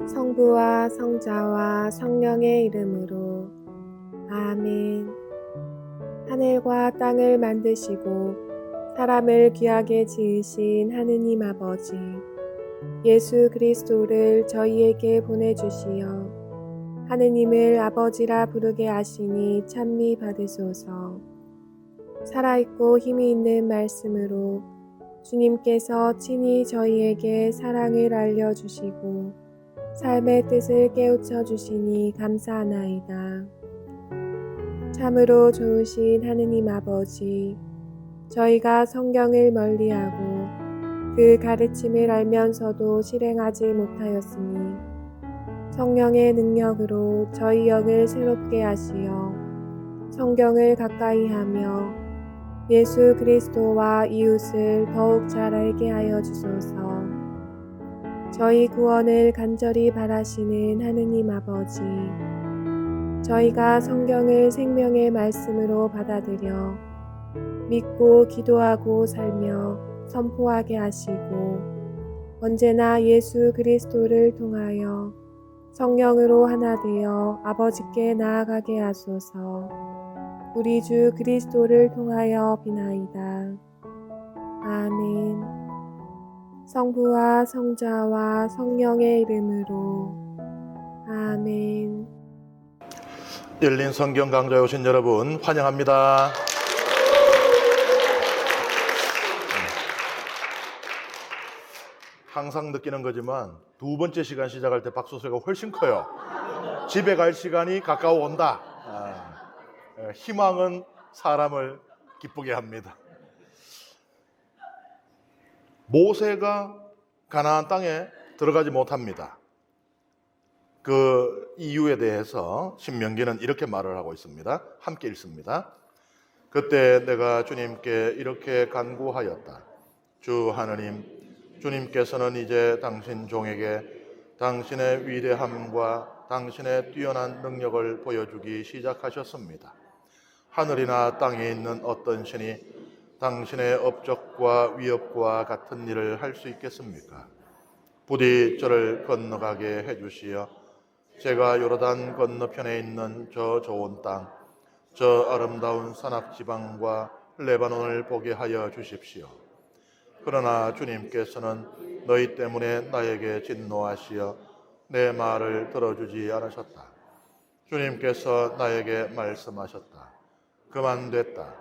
성부와 성자와 성령의 이름으로 아멘. 하늘과 땅을 만드시고 사람을 귀하게 지으신 하느님 아버지, 예수 그리스도를 저희에게 보내주시어 하느님을 아버지라 부르게 하시니 찬미 받으소서. 살아있고 힘이 있는 말씀으로 주님께서 친히 저희에게 사랑을 알려주시고 삶의 뜻을 깨우쳐 주시니 감사하나이다. 참으로 좋으신 하느님 아버지, 저희가 성경을 멀리하고 그 가르침을 알면서도 실행하지 못하였으니 성령의 능력으로 저희 영을 새롭게 하시어 성경을 가까이 하며 예수 그리스도와 이웃을 더욱 잘 알게 하여 주소서. 저희 구원을 간절히 바라시는 하느님 아버지, 저희가 성경을 생명의 말씀으로 받아들여 믿고 기도하고 살며 선포하게 하시고 언제나 예수 그리스도를 통하여 성령으로 하나 되어 아버지께 나아가게 하소서. 우리 주 그리스도를 통하여 비나이다. 아멘. 성부와 성자와 성령의 이름으로 아멘. 열린 성경 강좌에 오신 여러분 환영합니다. 항상 느끼는 거지만 두 번째 시간 시작할 때 박수 소리가 훨씬 커요. 집에 갈 시간이 가까워온다. 희망은 사람을 기쁘게 합니다. 모세가 가나안 땅에 들어가지 못합니다. 그 이유에 대해서 신명기는 이렇게 말을 하고 있습니다. 함께 읽습니다. 그때 내가 주님께 이렇게 간구하였다. 주 하느님, 주님께서는 이제 당신 종에게 당신의 위대함과 당신의 뛰어난 능력을 보여주기 시작하셨습니다. 하늘이나 땅에 있는 어떤 신이 당신의 업적과 위협과 같은 일을 할 수 있겠습니까? 부디 저를 건너가게 해주시어 제가 요르단 건너편에 있는 저 좋은 땅, 저 아름다운 산악지방과 레바논을 보게 하여 주십시오. 그러나 주님께서는 너희 때문에 나에게 진노하시어 내 말을 들어주지 않으셨다. 주님께서 나에게 말씀하셨다. 그만 됐다.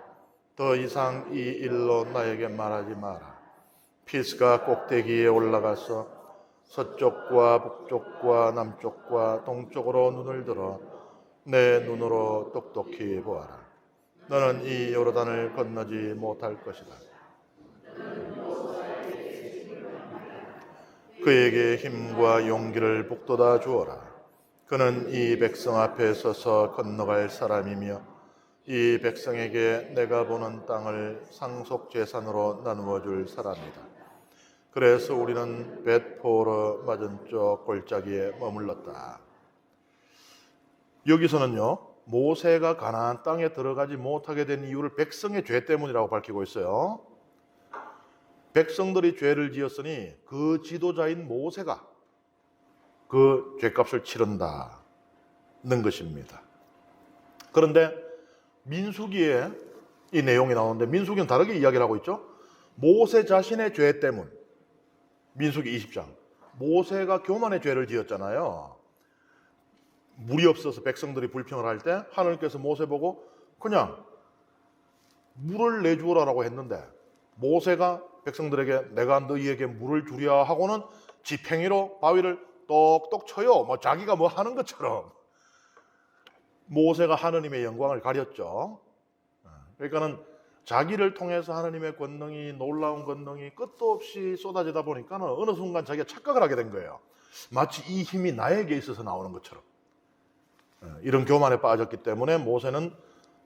더 이상 이 일로 나에게 말하지 마라. 피스가 꼭대기에 올라가서 서쪽과 북쪽과 남쪽과 동쪽으로 눈을 들어 내 눈으로 똑똑히 보아라. 너는 이 요르단을 건너지 못할 것이다. 그에게 힘과 용기를 북돋아 주어라. 그는 이 백성 앞에 서서 건너갈 사람이며 이 백성에게 내가 보는 땅을 상속 재산으로 나누어 줄 사람이다. 그래서 우리는 벳포르 맞은쪽 골짜기에 머물렀다. 여기서는요, 모세가 가나안 땅에 들어가지 못하게 된 이유를 백성의 죄 때문이라고 밝히고 있어요. 백성들이 죄를 지었으니 그 지도자인 모세가 그 죄값을 치른다는 것입니다. 그런데 민수기에 이 내용이 나오는데 민수기는 다르게 이야기를 하고 있죠. 모세 자신의 죄 때문. 민수기 20장. 모세가 교만의 죄를 지었잖아요. 물이 없어서 백성들이 불평을 할 때 하나님께서 모세 보고 그냥 물을 내주어라라고 했는데 모세가 백성들에게 내가 너희에게 물을 주랴 하고는 지팽이로 바위를 똑똑 쳐요. 뭐 자기가 뭐 하는 것처럼 모세가 하느님의 영광을 가렸죠. 그러니까는 자기를 통해서 하느님의 권능이 놀라운 권능이 끝도 없이 쏟아지다 보니까는 어느 순간 자기가 착각을 하게 된 거예요. 마치 이 힘이 나에게 있어서 나오는 것처럼. 이런 교만에 빠졌기 때문에 모세는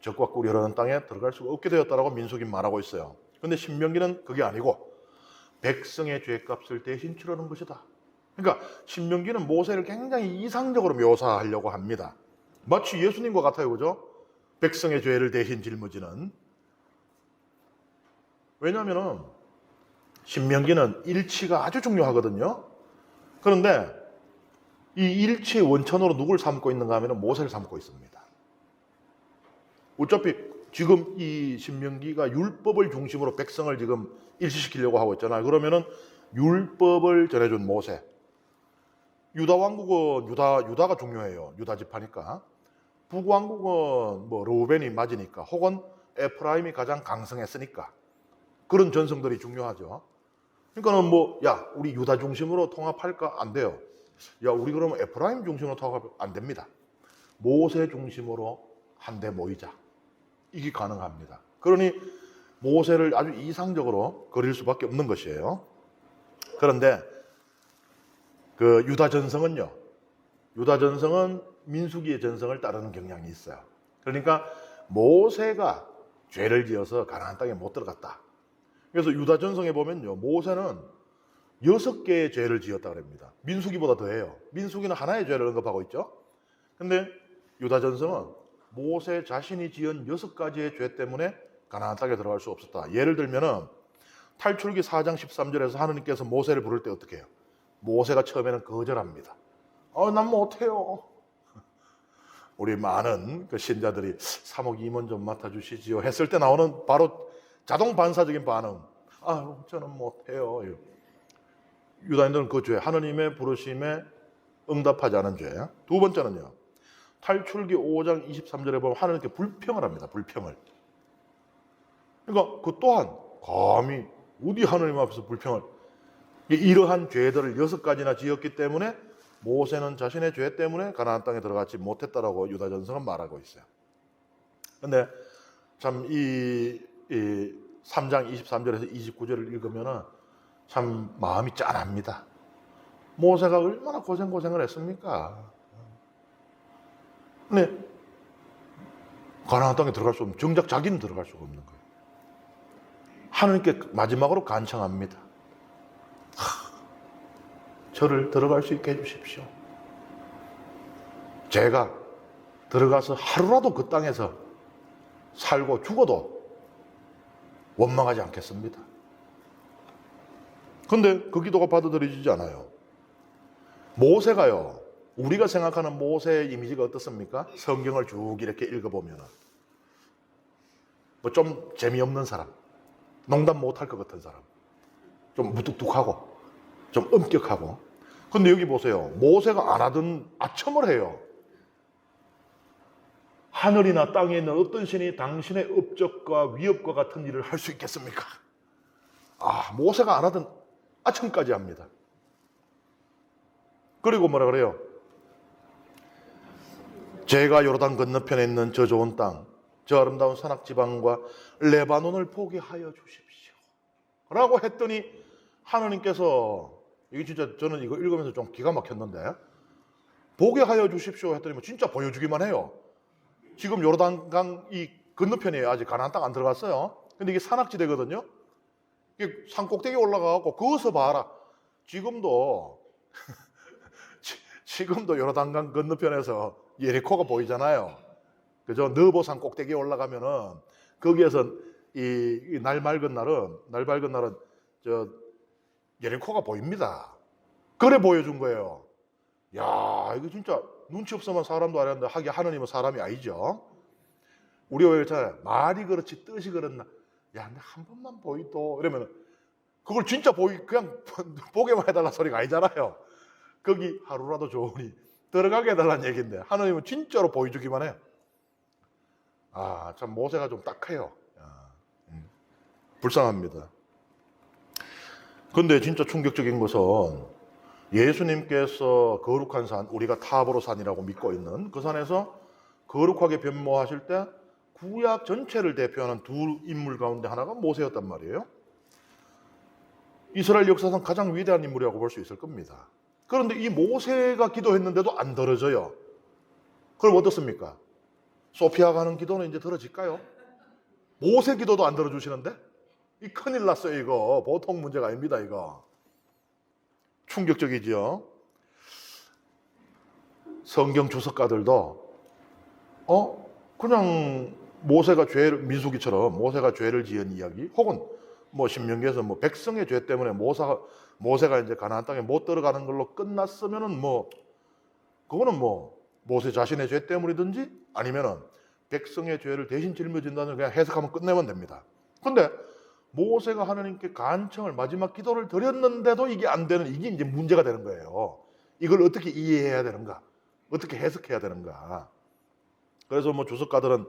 적과 꿀이 흐르는 땅에 들어갈 수가 없게 되었다라고 민수기 말하고 있어요. 그런데 신명기는 그게 아니고 백성의 죄값을 대신 치르는 것이다. 그러니까 신명기는 모세를 굉장히 이상적으로 묘사하려고 합니다. 마치 예수님과 같아요, 그죠? 백성의 죄를 대신 짊어지는. 왜냐하면 신명기는 일치가 아주 중요하거든요. 그런데 이 일체 원천으로 누굴 삼고 있는가 하면 모세를 삼고 있습니다. 어차피 지금 이 신명기가 율법을 중심으로 백성을 지금 일시시키려고 하고 있잖아요. 그러면은 율법을 전해준 모세. 유다 왕국은 유다가 중요해요. 유다 지파니까. 북왕국은 뭐 르우벤이 맞으니까, 혹은 에프라임이 가장 강성했으니까 그런 전성들이 중요하죠. 그러니까는 뭐, 야, 우리 유다 중심으로 통합할까? 안 돼요. 야, 우리 그러면 에프라임 중심으로 통합 안 됩니다. 모세 중심으로 한데 모이자. 이게 가능합니다. 그러니 모세를 아주 이상적으로 그릴 수밖에 없는 것이에요. 그런데 그 유다 전성은요, 유다 전성은 민수기의 전성을 따르는 경향이 있어요. 그러니까 모세가 죄를 지어서 가나안 땅에 못 들어갔다. 그래서 유다 전성에 보면요, 모세는 6개의 죄를 지었다 그럽니다. 민수기보다 더해요. 민수기는 하나의 죄를 언급하고 있죠. 근데 유다 전성은 모세 자신이 지은 6가지의 죄 때문에 가나안 땅에 들어갈 수 없었다. 예를 들면은 탈출기 4장 13절에서 하느님께서 모세를 부를 때 어떻게 해요? 모세가 처음에는 거절합니다. 난 못해요. 우리 많은 그 신자들이 사목 임원 좀 맡아주시지요 했을 때 나오는 바로 자동 반사적인 반응. 저는 못해요. 유다인들은 그 죄, 하느님의 부르심에 응답하지 않은 죄. 두 번째는요, 탈출기 5장 23절에 보면 하느님께 불평을 합니다. 불평을. 그러니까 그 또한 감히 어디 하느님 앞에서 불평을. 이러한 죄들을 6가지나 지었기 때문에 모세는 자신의 죄 때문에 가나안 땅에 들어가지 못했다라고 유다 전성은 말하고 있어요. 근데 참 이 3장 23절에서 29절을 읽으면은 참 마음이 짠합니다. 모세가 얼마나 고생을 했습니까? 근데 가나안 땅에 들어갈 수 없는, 정작 자기는 들어갈 수가 없는 거예요. 하느님께 마지막으로 간청합니다. 저를 들어갈 수 있게 해주십시오. 제가 들어가서 하루라도 그 땅에서 살고 죽어도 원망하지 않겠습니다. 그런데 그 기도가 받아들여지지 않아요. 모세가요, 우리가 생각하는 모세의 이미지가 어떻습니까? 성경을 쭉 이렇게 읽어보면 뭐 좀 재미없는 사람, 농담 못할 것 같은 사람, 좀 무뚝뚝하고 좀 엄격하고. 근데 여기 보세요. 모세가 안 하던 아첨을 해요. 하늘이나 땅에 있는 어떤 신이 당신의 업적과 위협과 같은 일을 할 수 있겠습니까? 모세가 안 하던 아첨까지 합니다. 그리고 뭐라 그래요? 제가 요르단 건너편에 있는 저 좋은 땅, 저 아름다운 산악지방과 레바논을 보게 하여 주십시오 라고 했더니 하느님께서, 이게 진짜 저는 이거 읽으면서 좀 기가 막혔는데, 보게 하여 주십시오 했더니 진짜 보여주기만 해요. 지금 요르단강 이 건너편에 아직 가나안 땅 안 들어갔어요. 근데 이게 산악지대거든요. 이게 산 꼭대기에 올라가고 거기서 봐라. 지금도 요르단강 건너편에서 예리코가 보이잖아요. 그죠? 느보산 꼭대기에 올라가면은 거기에서 이 날 밝은 날은 저 예리코가 보입니다. 그래 보여준 거예요. 야, 이거 진짜 눈치 없으면 사람도 아니는데 하긴 하느님은 사람이 아니죠. 우리가 왜 그렇잖아요. 말이 그렇지 뜻이 그렇나. 야, 근데 한 번만 보이도 이러면 그걸 진짜 그냥 보게만 해달라 소리가 아니잖아요. 거기 하루라도 좋으니 들어가게 해달라는 얘기인데 하느님은 진짜로 보여주기만 해요. 참 모세가 좀 딱해요. 불쌍합니다. 근데 진짜 충격적인 것은 예수님께서 거룩한 산, 우리가 타보로 산이라고 믿고 있는 그 산에서 거룩하게 변모하실 때 구약 전체를 대표하는 두 인물 가운데 하나가 모세였단 말이에요. 이스라엘 역사상 가장 위대한 인물이라고 볼 수 있을 겁니다. 그런데 이 모세가 기도했는데도 안 들어져요. 그럼 어떻습니까? 소피아가 하는 기도는 이제 들어질까요? 모세 기도도 안 들어주시는데? 이 큰일 났어요, 이거. 보통 문제가 아닙니다, 이거. 충격적이지요? 성경 주석가들도, 그냥 민수기처럼 모세가 죄를 지은 이야기, 혹은 뭐 신명기에서 뭐 백성의 죄 때문에 모세가 이제 가나안 땅에 못 들어가는 걸로 끝났으면은 뭐 그거는 뭐 모세 자신의 죄 때문이든지 아니면은 백성의 죄를 대신 짊어진다는 그냥 해석하면 끝내면 됩니다. 근데 모세가 하나님께 간청을 마지막 기도를 드렸는데도 이게 안 되는, 이게 이제 문제가 되는 거예요. 이걸 어떻게 이해해야 되는가? 어떻게 해석해야 되는가? 그래서 뭐 주석가들은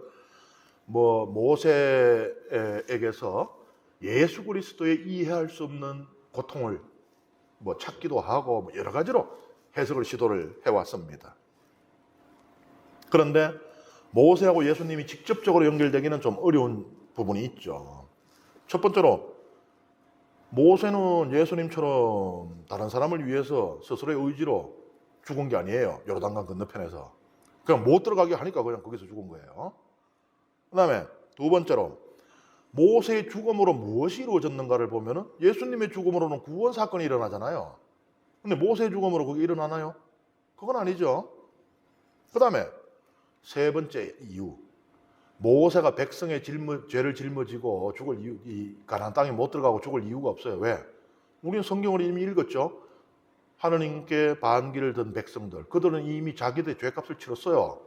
뭐 모세에게서 예수 그리스도의 이해할 수 없는 고통을 뭐 찾기도 하고 뭐 여러 가지로 해석을 시도를 해왔습니다. 그런데 모세하고 예수님이 직접적으로 연결되기는 좀 어려운 부분이 있죠. 첫 번째로 모세는 예수님처럼 다른 사람을 위해서 스스로의 의지로 죽은 게 아니에요. 요르단강 건너편에서. 그냥 못 들어가게 하니까 그냥 거기서 죽은 거예요. 그 다음에 두 번째로 모세의 죽음으로 무엇이 이루어졌는가를 보면 예수님의 죽음으로는 구원 사건이 일어나잖아요. 근데 모세의 죽음으로 그게 일어나나요? 그건 아니죠. 그 다음에 세 번째 이유, 모세가 백성의 죄를 짊어지고 죽을 이유, 이 가나안 땅에 못 들어가고 죽을 이유가 없어요. 왜? 우리는 성경을 이미 읽었죠. 하느님께 반기를 든 백성들, 그들은 이미 자기들의 죄값을 치렀어요.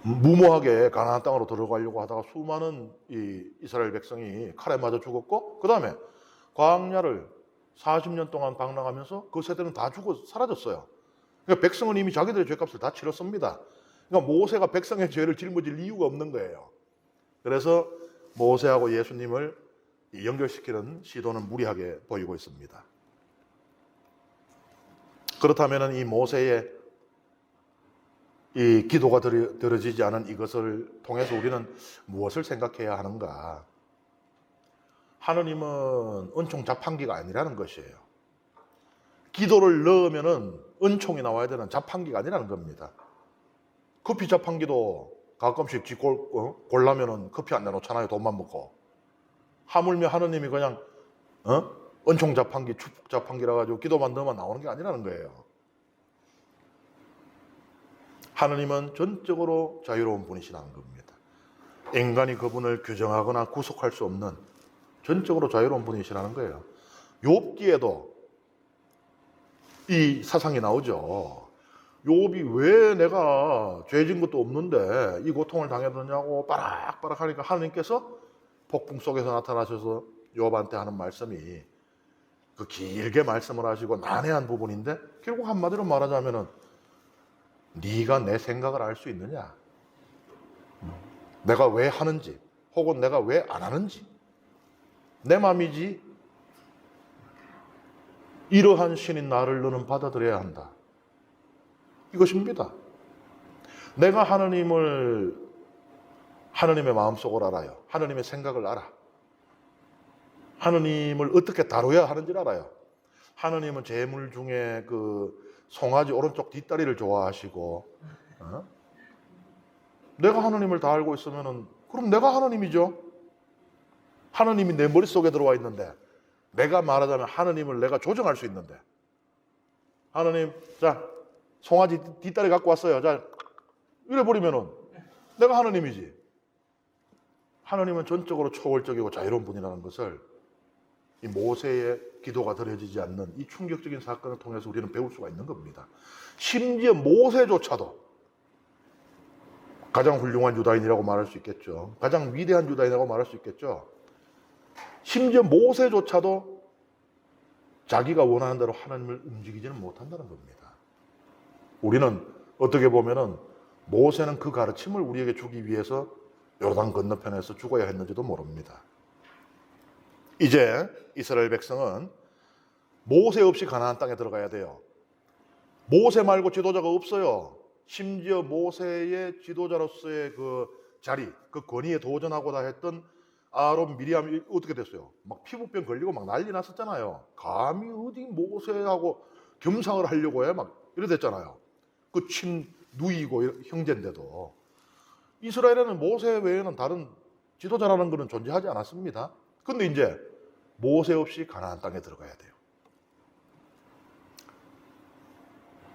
무모하게 가나안 땅으로 들어가려고 하다가 수많은 이스라엘 백성이 칼에 맞아 죽었고, 그 다음에 광야를 40년 동안 방랑하면서 그 세대는 다 죽어 사라졌어요. 그러니까 백성은 이미 자기들의 죄값을 다 치렀습니다. 그러니까 모세가 백성의 죄를 짊어질 이유가 없는 거예요. 그래서 모세하고 예수님을 연결시키는 시도는 무리하게 보이고 있습니다. 그렇다면 이 모세의 이 기도가 들어지지 않은 이것을 통해서 우리는 무엇을 생각해야 하는가? 하느님은 은총 자판기가 아니라는 것이에요. 기도를 넣으면은 은총이 나와야 되는 자판기가 아니라는 겁니다. 커피 자판기도 가끔씩 골라면은 커피 안 내놓잖아요. 돈만 먹고. 하물며 하느님이 그냥 은총 자판기, 축복 자판기라 가지고 기도만 넣으면 나오는 게 아니라는 거예요. 하느님은 전적으로 자유로운 분이시라는 겁니다. 인간이 그분을 규정하거나 구속할 수 없는 전적으로 자유로운 분이시라는 거예요. 욥기에도 이 사상이 나오죠. 욥이 왜 내가 죄진 것도 없는데 이 고통을 당해드냐고 빠락빠락 하니까 하느님께서 폭풍 속에서 나타나셔서 욥한테 하는 말씀이 그 길게 말씀을 하시고 난해한 부분인데 결국 한마디로 말하자면은 네가 내 생각을 알 수 있느냐? 내가 왜 하는지 혹은 내가 왜 안 하는지 내 맘이지 이러한 신인 나를 너는 받아들여야 한다. 이것입니다. 내가 하느님의 마음속을 알아요. 하느님의 생각을 알아. 하느님을 어떻게 다뤄야 하는지를 알아요. 하느님은 재물 중에 그 송아지 오른쪽 뒷다리를 좋아하시고, 내가 하느님을 다 알고 있으면은 그럼 내가 하느님이죠. 하느님이 내 머릿속에 들어와 있는데 내가 말하자면 하느님을 내가 조정할 수 있는데 하느님, 자 송아지 뒷다리 갖고 왔어요. 자 이래 버리면은 내가 하느님이지. 하느님은 전적으로 초월적이고 자유로운 분이라는 것을 이 모세의 기도가 드려지지 않는 이 충격적인 사건을 통해서 우리는 배울 수가 있는 겁니다. 심지어 모세조차도 가장 훌륭한 유다인이라고 말할 수 있겠죠. 가장 위대한 유다인이라고 말할 수 있겠죠. 심지어 모세조차도 자기가 원하는 대로 하나님을 움직이지는 못한다는 겁니다. 우리는 어떻게 보면은 모세는 그 가르침을 우리에게 주기 위해서 요르단 건너편에서 죽어야 했는지도 모릅니다. 이제 이스라엘 백성은 모세 없이 가나안 땅에 들어가야 돼요. 모세 말고 지도자가 없어요. 심지어 모세의 지도자로서의 그 자리, 그 권위에 도전하고자 했던 아론, 미리암이 어떻게 됐어요? 막 피부병 걸리고 막 난리 났었잖아요. 감히 어디 모세하고 겸상을 하려고 해? 막 이래 됐잖아요. 그 누이고 형제인데도. 이스라엘에는 모세 외에는 다른 지도자라는 것은 존재하지 않았습니다. 근데 이제 모세 없이 가나안 땅에 들어가야 돼요.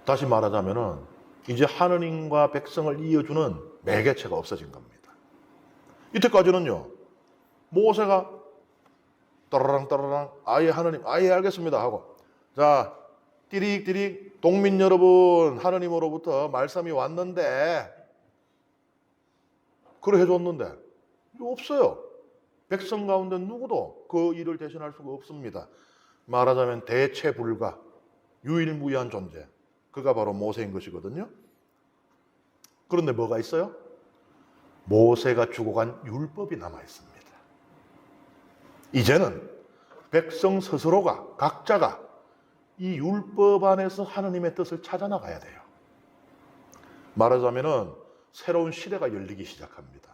다시 말하자면은 이제 하느님과 백성을 이어주는 매개체가 없어진 겁니다. 이때까지는요, 모세가 따라랑 아예 하느님, 아예 알겠습니다 하고, 자 띠릭띠릭 동민 여러분, 하느님으로부터 말씀이 왔는데, 그래 해줬는데 없어요. 백성 가운데 누구도 그 일을 대신할 수가 없습니다. 말하자면 대체 불가, 유일무이한 존재, 그가 바로 모세인 것이거든요. 그런데 뭐가 있어요? 모세가 죽어간 율법이 남아 있습니다. 이제는 백성 스스로가, 각자가 이 율법 안에서 하느님의 뜻을 찾아 나가야 돼요. 말하자면은 새로운 시대가 열리기 시작합니다.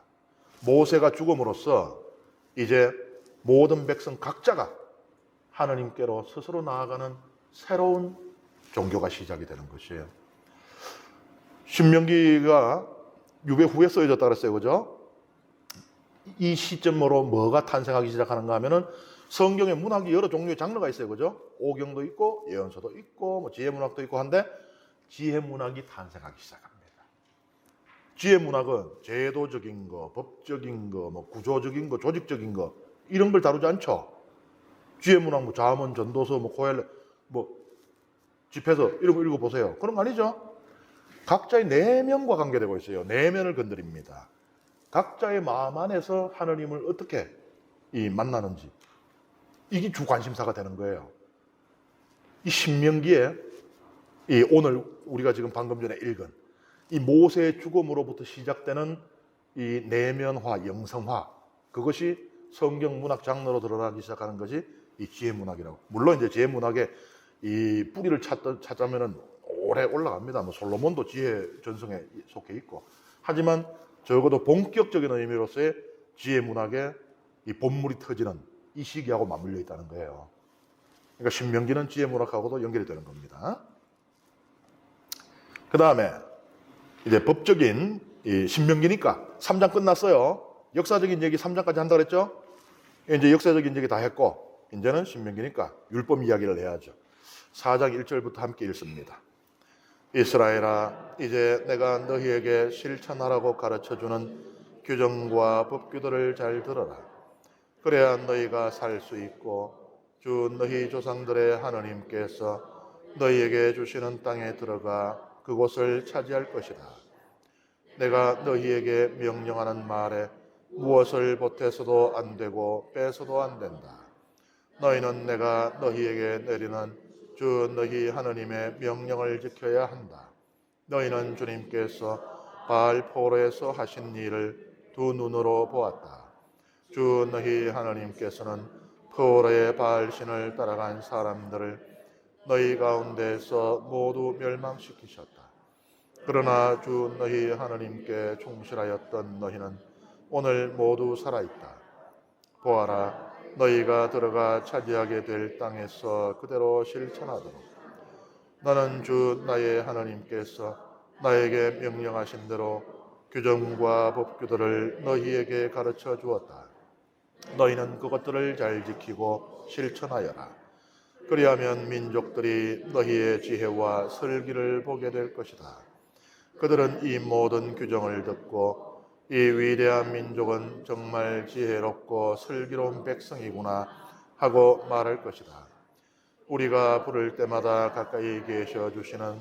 모세가 죽음으로써 이제 모든 백성 각자가 하느님께로 스스로 나아가는 새로운 종교가 시작이 되는 것이에요. 신명기가 유배 후에 써져졌다 그랬어요. 그죠? 이 시점으로 뭐가 탄생하기 시작하는가 하면은 성경에 문학이 여러 종류의 장르가 있어요. 그죠? 오경도 있고 예언서도 있고 뭐 지혜문학도 있고 한데 지혜문학이 탄생하기 시작합니다. 지혜문학은 제도적인 거, 법적인 거, 뭐 구조적인 거, 조직적인 거 이런 걸 다루지 않죠. 지혜문학 뭐 잠언, 전도서, 뭐 고헬레, 뭐 집에서 이런 거 읽어보세요. 그런 거 아니죠. 각자의 내면과 관계되고 있어요. 내면을 건드립니다. 각자의 마음 안에서 하느님을 어떻게 만나는지 이게 주 관심사가 되는 거예요. 이 신명기에 오늘 우리가 지금 방금 전에 읽은 이 모세의 죽음으로부터 시작되는 이 내면화, 영성화, 그것이 성경 문학 장르로 드러나기 시작하는 것이 이 지혜문학이라고. 물론 이제 지혜문학의 이 뿌리를 찾자면은 오래 올라갑니다. 뭐 솔로몬도 지혜 전성에 속해 있고. 하지만 적어도 본격적인 의미로서의 지혜문학의 이 본물이 터지는 이 시기하고 맞물려 있다는 거예요. 그러니까 신명기는 지혜문학하고도 연결이 되는 겁니다. 그 다음에 이제 법적인 신명기니까 3장 끝났어요. 역사적인 얘기 3장까지 한다 그랬죠? 이제 역사적인 얘기 다 했고 이제는 신명기니까 율법 이야기를 해야죠. 4장 1절부터 함께 읽습니다. 이스라엘아, 이제 내가 너희에게 실천하라고 가르쳐주는 규정과 법규들을 잘 들어라. 그래야 너희가 살 수 있고 주 너희 조상들의 하느님께서 너희에게 주시는 땅에 들어가 그곳을 차지할 것이다. 내가 너희에게 명령하는 말에 무엇을 보태서도 안 되고 빼서도 안 된다. 너희는 내가 너희에게 내리는 주 너희 하느님의 명령을 지켜야 한다. 너희는 주님께서 바알포로에서 하신 일을 두 눈으로 보았다. 주 너희 하느님께서는 포로의 바알신을 따라간 사람들을 너희 가운데서 모두 멸망시키셨다. 그러나 주 너희 하느님께 충실하였던 너희는 오늘 모두 살아있다. 보아라, 너희가 들어가 차지하게 될 땅에서 그대로 실천하도록 나는 주 나의 하느님께서 나에게 명령하신 대로 규정과 법규들을 너희에게 가르쳐 주었다. 너희는 그것들을 잘 지키고 실천하여라. 그리하면 민족들이 너희의 지혜와 설기를 보게 될 것이다. 그들은 이 모든 규정을 듣고 이 위대한 민족은 정말 지혜롭고 슬기로운 백성이구나 하고 말할 것이다. 우리가 부를 때마다 가까이 계셔 주시는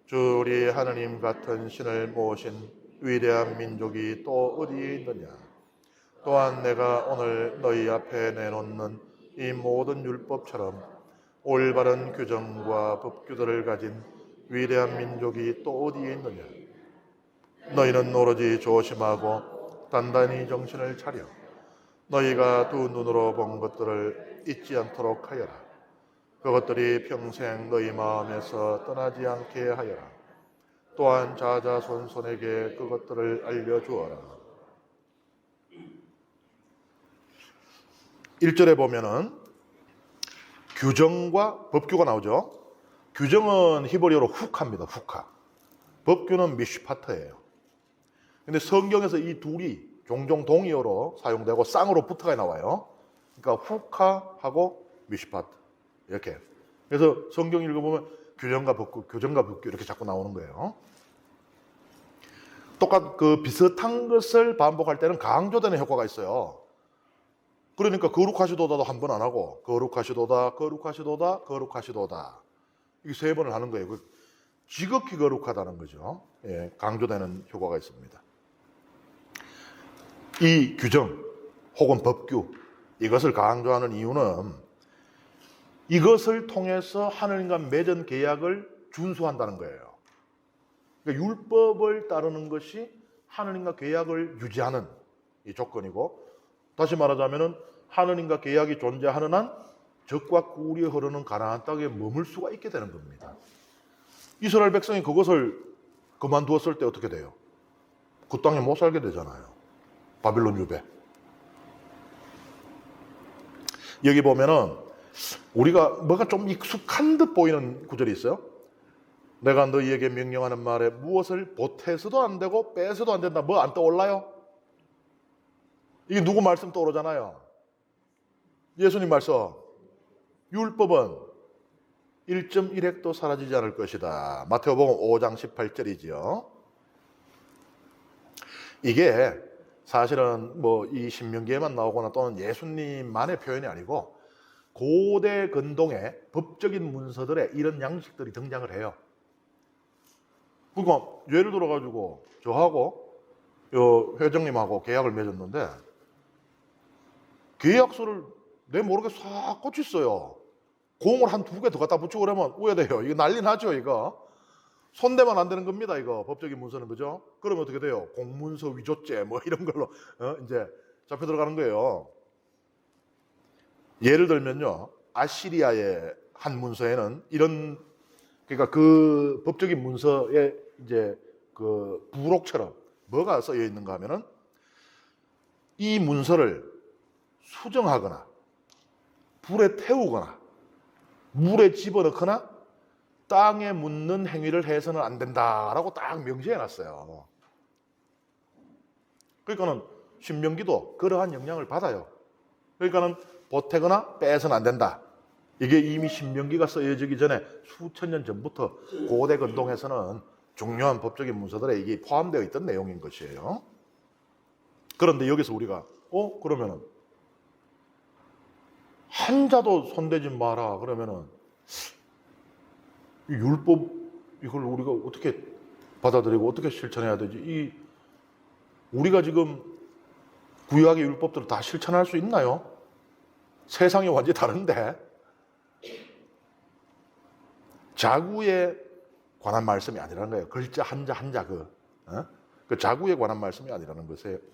주 우리 하느님 같은 신을 모신 위대한 민족이 또 어디에 있느냐. 또한 내가 오늘 너희 앞에 내놓는 이 모든 율법처럼 올바른 규정과 법규들을 가진 위대한 민족이 또 어디에 있느냐. 너희는 오로지 조심하고 단단히 정신을 차려 너희가 두 눈으로 본 것들을 잊지 않도록 하여라. 그것들이 평생 너희 마음에서 떠나지 않게 하여라. 또한 자자손손에게 그것들을 알려주어라. 1절에 보면은 규정과 법규가 나오죠. 규정은 히브리어로 후카입니다. 후카. 법규는 미슈파트예요. 근데 성경에서 이 둘이 종종 동의어로 사용되고 쌍으로 붙어가 나와요. 그러니까 후카하고 미슈파트 이렇게. 그래서 성경 읽어보면 규정과 법규 이렇게 자꾸 나오는 거예요. 그 비슷한 것을 반복할 때는 강조되는 효과가 있어요. 그러니까 거룩하시도다도 한 번 안 하고 거룩하시도다. 이 3번을 하는 거예요. 지극히 거룩하다는 거죠. 예, 강조되는 효과가 있습니다. 이 규정 혹은 법규, 이것을 강조하는 이유는 이것을 통해서 하느님과 맺은 계약을 준수한다는 거예요. 그러니까 율법을 따르는 것이 하느님과 계약을 유지하는 이 조건이고, 다시 말하자면 하느님과 계약이 존재하는 한 적과 꿀이 흐르는 가나안 땅에 머물 수가 있게 되는 겁니다. 이스라엘 백성이 그것을 그만두었을 때 어떻게 돼요? 그 땅에 못 살게 되잖아요. 바빌론 유배. 여기 보면은 우리가 뭐가 좀 익숙한 듯 보이는 구절이 있어요. 내가 너희에게 명령하는 말에 무엇을 보태서도 안 되고 빼서도 안 된다. 뭐 안 떠올라요? 이게 누구 말씀 떠오르잖아요. 예수님 말씀. 율법은 1.1획도 사라지지 않을 것이다. 마태복음 5장 18절이지요. 이게 사실은 뭐 이 신명기에만 나오거나 또는 예수님만의 표현이 아니고 고대 근동의 법적인 문서들에 이런 양식들이 등장을 해요. 그러니까 예를 들어가지고 저하고 회장님하고 계약을 맺었는데 계약서를 내 모르게 싹 꽂혔어요. 공을 한 2개 더 갖다 붙이고 그러면 우회돼요. 이거 난리 나죠, 이거. 손대면 안 되는 겁니다, 이거. 법적인 문서는, 그죠? 그러면 어떻게 돼요? 공문서 위조죄, 뭐 이런 걸로, 이제 잡혀 들어가는 거예요. 예를 들면요, 아시리아의 한 문서에는 그러니까 그 법적인 문서에 이제 그 부록처럼 뭐가 쓰여 있는가 하면은 이 문서를 수정하거나 불에 태우거나 물에 집어넣거나 땅에 묻는 행위를 해서는 안 된다라고 딱 명시해 놨어요. 그러니까는 신명기도 그러한 영향을 받아요. 그러니까는 보태거나 빼서는 안 된다. 이게 이미 신명기가 쓰여지기 전에 수천 년 전부터 고대 근동에서는 중요한 법적인 문서들에 이게 포함되어 있던 내용인 것이에요. 그런데 여기서 우리가 그러면은 한자도 손대지 마라 그러면은 이 율법 이걸 우리가 어떻게 받아들이고 어떻게 실천해야 되지? 우리가 지금 구약의 율법들을 다 실천할 수 있나요? 세상이 완전히 다른데 자구에 관한 말씀이 아니라는 거예요. 글자 한자 그 자구에 관한 말씀이 아니라는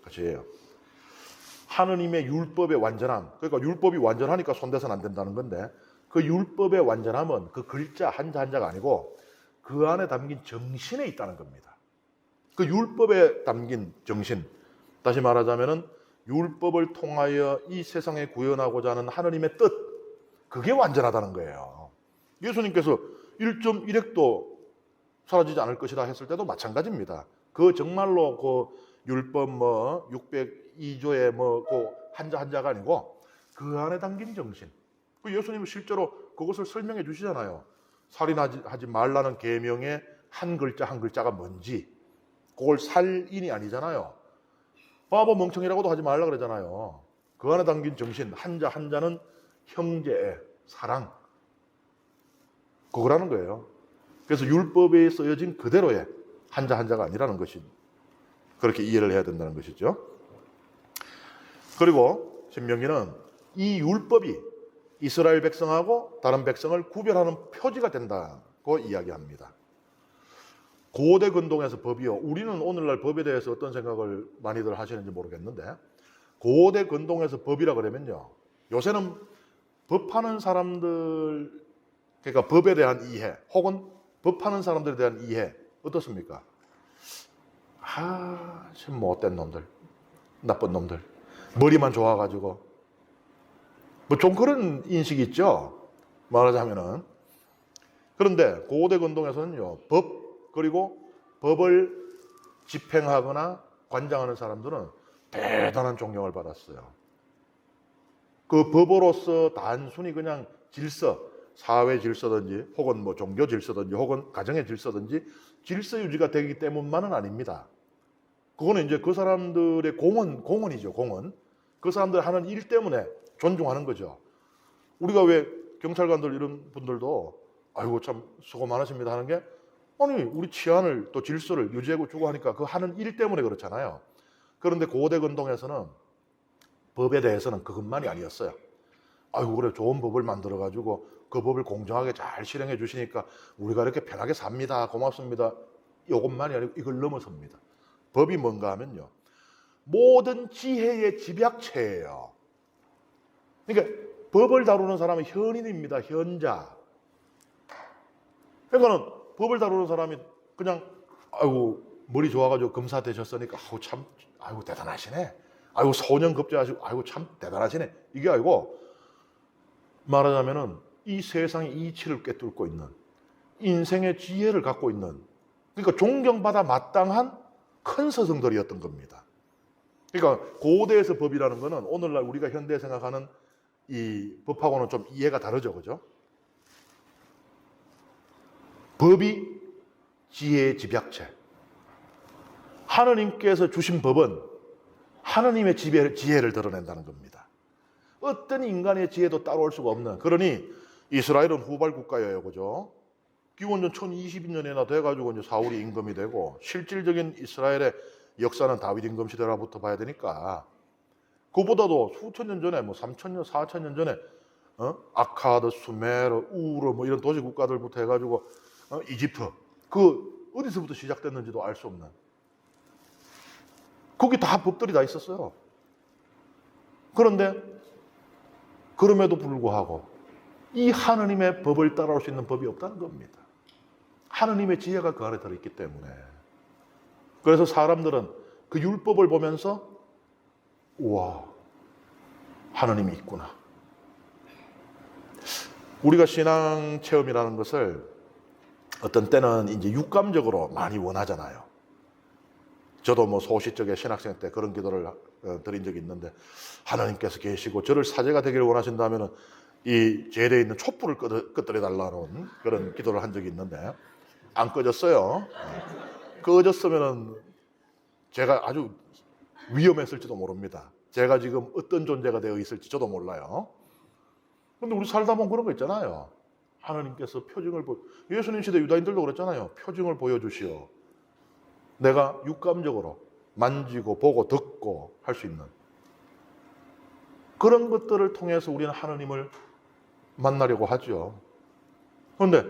것이에요. 하느님의 율법의 완전함, 그러니까 율법이 완전하니까 손대서는 안 된다는 건데 그 율법의 완전함은 그 글자 한자가 아니고 그 안에 담긴 정신에 있다는 겁니다. 그 율법에 담긴 정신, 다시 말하자면은 율법을 통하여 이 세상에 구현하고자 하는 하느님의 뜻, 그게 완전하다는 거예요. 예수님께서 1.1획도 사라지지 않을 것이다 했을 때도 마찬가지입니다. 그 정말로 그 율법 602조의 그 한자가 아니고 그 안에 담긴 정신. 그 예수님은 실제로 그것을 설명해 주시잖아요. 살인하지 말라는 계명의 한 글자가 뭔지. 그걸 살인이 아니잖아요. 바보 멍청이라고도 하지 말라 그러잖아요. 그 안에 담긴 정신, 한자는 형제애, 사랑. 그거라는 거예요. 그래서 율법에 쓰여진 그대로의 한자가 아니라는 것이 그렇게 이해를 해야 된다는 것이죠. 그리고 신명기는 이 율법이 이스라엘 백성하고 다른 백성을 구별하는 표지가 된다고 이야기합니다. 고대 근동에서 법이요. 우리는 오늘날 법에 대해서 어떤 생각을 많이들 하시는지 모르겠는데 고대 근동에서 법이라 그러면요. 요새는 법하는 사람들, 그러니까 법에 대한 이해 혹은 법하는 사람들에 대한 이해 어떻습니까? 참 못된 놈들, 나쁜 놈들, 머리만 좋아가지고 뭐 좀 그런 인식이 있죠. 말하자면은. 그런데 고대 근동에서는요, 법 그리고 법을 집행하거나 관장하는 사람들은 대단한 존경을 받았어요. 그 법으로서 단순히 그냥 질서, 사회 질서든지 혹은 뭐 종교 질서든지 혹은 가정의 질서든지 질서 유지가 되기 때문만은 아닙니다. 그거는 이제 그 사람들의 공헌이죠, 공헌. 그 사람들 하는 일 때문에 존중하는 거죠. 우리가 왜 경찰관들 이런 분들도 아이고 참 수고 많으십니다 하는 게, 아니 우리 치안을 또 질서를 유지하고 주고 하니까 그 하는 일 때문에 그렇잖아요. 그런데 고대 근동에서는 법에 대해서는 그것만이 아니었어요. 아이고 그래 좋은 법을 만들어 가지고 그 법을 공정하게 잘 실행해 주시니까 우리가 이렇게 편하게 삽니다. 고맙습니다. 이것만이 아니고 이걸 넘어섭니다. 법이 뭔가 하면요, 모든 지혜의 집약체예요. 그러니까 법을 다루는 사람은 현인입니다. 현자. 그러니까는 법을 다루는 사람이 그냥 아이고 머리 좋아가지고 검사 되셨으니까 아이고 참 아이고 대단하시네. 아이고 소년급제하시고 아이고 참 대단하시네. 이게 아니고, 말하자면은 이 세상의 이치를 꿰뚫고 있는, 인생의 지혜를 갖고 있는, 그러니까 존경받아 마땅한 큰 스승들이었던 겁니다. 그러니까 고대에서 법이라는 거는 오늘날 우리가 현대에 생각하는 이 법하고는 좀 이해가 다르죠, 그죠? 법이 지혜의 집약체. 하느님께서 주신 법은 하느님의 지혜를 드러낸다는 겁니다. 어떤 인간의 지혜도 따라올 수가 없는. 그러니 이스라엘은 후발 국가예요, 그죠? 기원전 1022년이나 돼가지고 이제 사울이 임금이 되고, 실질적인 이스라엘의 역사는 다윗 임금 시대로부터 봐야 되니까, 그보다도 수천 년 전에, 뭐 3,000년, 4,000년 전에, 아카드, 수메르, 우르, 뭐 이런 도시 국가들부터 해가지고, 이집트, 그 어디서부터 시작됐는지도 알 수 없는. 거기 다 법들이 다 있었어요. 그런데 그럼에도 불구하고 이 하느님의 법을 따라올 수 있는 법이 없다는 겁니다. 하느님의 지혜가 그 안에 들어있기 때문에. 그래서 사람들은 그 율법을 보면서 우와, 하느님이 있구나. 우리가 신앙 체험이라는 것을 어떤 때는 이제 육감적으로 많이 원하잖아요. 저도 뭐 소시적에 신학생 때 그런 기도를 드린 적이 있는데, 하나님께서 계시고 저를 사제가 되기를 원하신다면 이 제대에 있는 촛불을 끄뜨려 달라는 그런 기도를 한 적이 있는데 안 꺼졌어요. 꺼졌으면 제가 아주 위험했을지도 모릅니다. 제가 지금 어떤 존재가 되어 있을지 저도 몰라요. 그런데 우리 살다 보면 그런 거 있잖아요. 하나님께서 표징을 예수님 시대 유다인들도 그랬잖아요. 표징을 보여주시오. 내가 육감적으로 만지고 보고 듣고 할 수 있는 그런 것들을 통해서 우리는 하나님을 만나려고 하죠. 그런데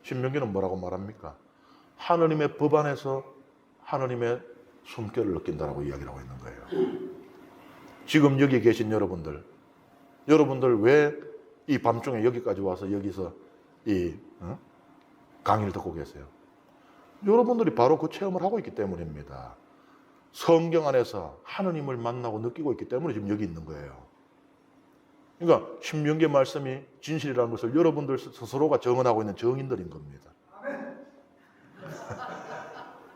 신명기는 뭐라고 말합니까? 하나님의 법 안에서 하나님의 숨결을 느낀다라고 이야기를 하고 있는 거예요. 지금 여기 계신 여러분들 왜 이 밤중에 여기까지 와서 여기서 이 강의를 듣고 계세요? 여러분들이 바로 그 체험을 하고 있기 때문입니다. 성경 안에서 하느님을 만나고 느끼고 있기 때문에 지금 여기 있는 거예요. 그러니까 신명기 말씀이 진실이라는 것을 여러분들 스스로가 정언하고 있는 정인들인 겁니다.